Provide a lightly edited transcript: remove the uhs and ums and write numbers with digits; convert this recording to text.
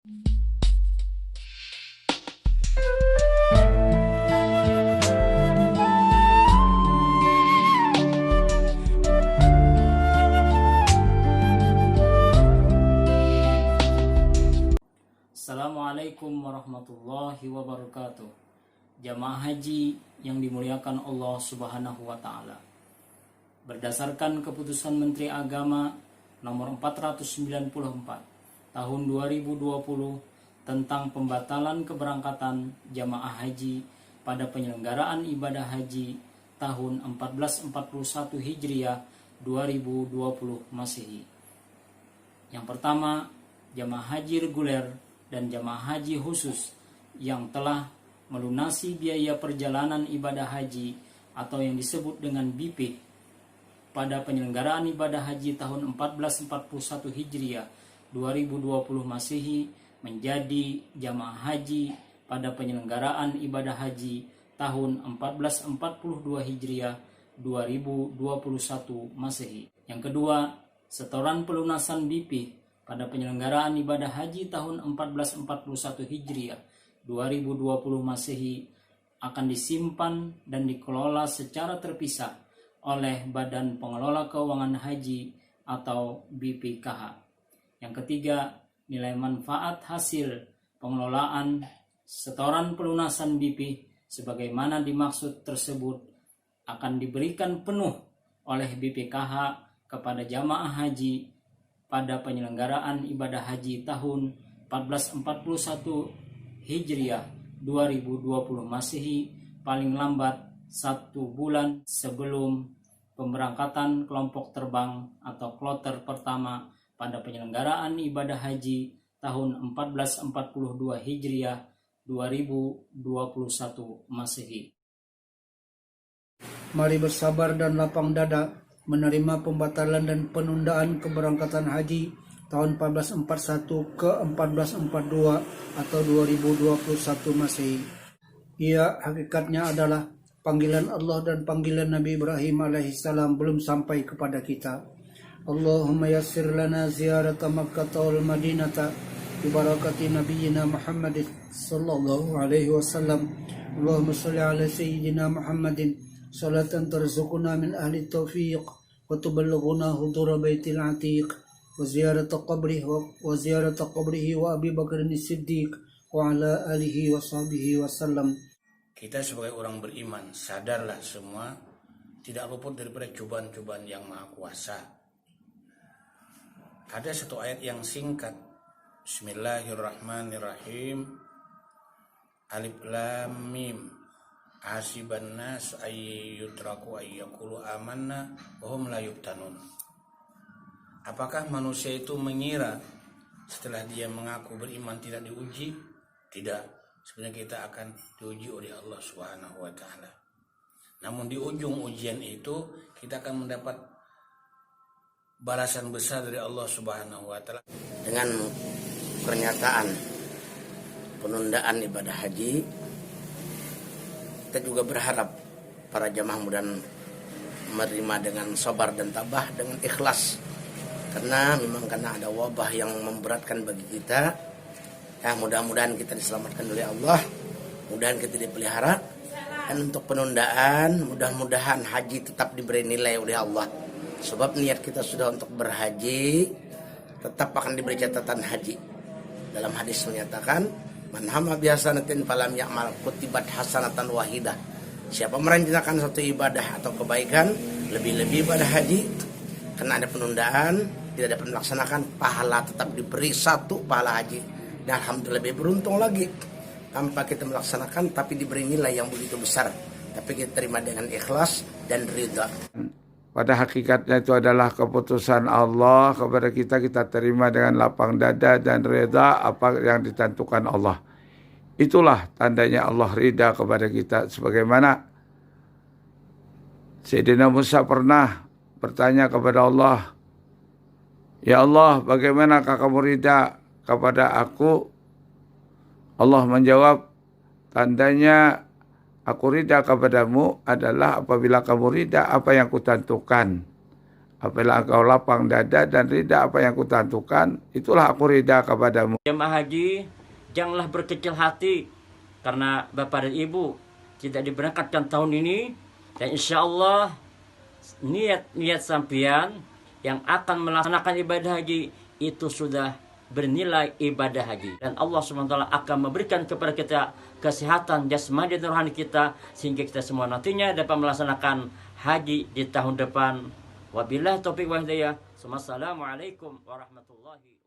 Assalamualaikum warahmatullahi wabarakatuh. Jamaah haji yang dimuliakan Allah Subhanahu wa taala. Berdasarkan keputusan Menteri Agama nomor 494 tahun 2020 tentang pembatalan keberangkatan jamaah haji pada penyelenggaraan ibadah haji tahun 1441 Hijriah 2020 Masehi. Yang pertama, jamaah haji reguler dan jamaah haji khusus yang telah melunasi biaya perjalanan ibadah haji atau yang disebut dengan BP pada penyelenggaraan ibadah haji tahun 1441 Hijriah 2020 Masehi menjadi jamaah haji pada penyelenggaraan ibadah haji tahun 1442 Hijriah 2021 Masehi. Yang kedua, setoran pelunasan BP pada penyelenggaraan ibadah haji tahun 1441 Hijriah 2020 Masehi akan disimpan dan dikelola secara terpisah oleh Badan Pengelola Keuangan Haji atau BPKH. Yang ketiga, nilai manfaat hasil pengelolaan setoran pelunasan BP sebagaimana dimaksud tersebut akan diberikan penuh oleh BPKH kepada jamaah haji pada penyelenggaraan ibadah haji tahun 1441 Hijriah 2020 Masehi paling lambat 1 bulan sebelum pemberangkatan kelompok terbang atau kloter pertama pada penyelenggaraan ibadah haji tahun 1442 Hijriah 2021 Masehi. Mari bersabar dan lapang dada menerima pembatalan dan penundaan keberangkatan haji tahun 1441 ke 1442 atau 2021 Masehi. Ia hakikatnya adalah panggilan Allah dan panggilan Nabi Ibrahim alaihissalam belum sampai kepada kita. Allahumma yassir lana ziyarata Makkah wal Madinata bi barakati nabiyyina Muhammad sallallahu alaihi wasallam. Allahumma shalli ala sayyidina Muhammadin salatan tarzuquna min ahli taufiq wa tuballighuna hudura baitil atiq wa ziyarata qabrihi wa Abi Bakar as-Siddiq wa ala alihi wa sahbihi wasallam. Kita sebagai orang beriman sadarlah semua tidak luput daripada cobaan-cobaan yang Maha Kuasa. Ada satu ayat yang singkat, Bismillahirrahmanirrahim, Alif Lam Mim, Hasiban nas ayyutraku ayyakulu amanna wa hum la yuftanun. Apakah manusia itu mengira setelah dia mengaku beriman tidak diuji? Tidak. Sebenarnya kita akan diuji oleh Allah Subhanahu wa taala. Namun di ujung ujian itu kita akan mendapat balasan besar dari Allah Subhanahu wa taala. Dengan pernyataan penundaan ibadah haji, kita juga berharap para jamaah mudah menerima dengan sabar dan tabah dengan ikhlas, karena ada wabah yang memberatkan bagi kita. Ya, mudah-mudahan kita diselamatkan oleh Allah, mudah-mudahan kita dipelihara. Dan untuk penundaan, mudah-mudahan haji tetap diberi nilai oleh Allah, sebab niat kita sudah untuk berhaji, tetap akan diberi catatan haji. Dalam hadis menyatakan, man hamma bihasanatin falam ya'mal kutibat hasanatan wahidah. Siapa merencanakan satu ibadah atau kebaikan, lebih-lebih ibadah haji, karena ada penundaan, tidak dapat melaksanakan, pahala tetap diberi satu pahala haji. Dan alhamdulillah lebih beruntung lagi tanpa kita melaksanakan, tapi diberi nilai yang begitu besar. Tapi kita terima dengan ikhlas dan ridha. Pada hakikatnya itu adalah keputusan Allah kepada kita, kita terima dengan lapang dada dan ridha apa yang ditentukan Allah. Itulah tandanya Allah ridha kepada kita. Sebagaimana Sayyidina Musa pernah bertanya kepada Allah, ya Allah, bagaimanakah kamu ridha kepada aku? Allah menjawab, tandanya aku ridha kepadamu adalah apabila kamu ridha apa yang kutentukan. Apabila engkau lapang dada dan ridha apa yang kutentukan, itulah aku ridha kepadamu. Jemaah haji, janganlah berkecil hati karena Bapak dan Ibu tidak diberangkatkan tahun ini, dan insya Allah niat sampean yang akan melaksanakan ibadah haji itu sudah bernilai ibadah haji, dan Allah SWT akan memberikan kepada kita kesehatan jasmani dan rohani kita sehingga kita semua nantinya dapat melaksanakan haji di tahun depan. Wabillahi taufiq wa hidayah. Assalamualaikum warahmatullahi wabarakatuh.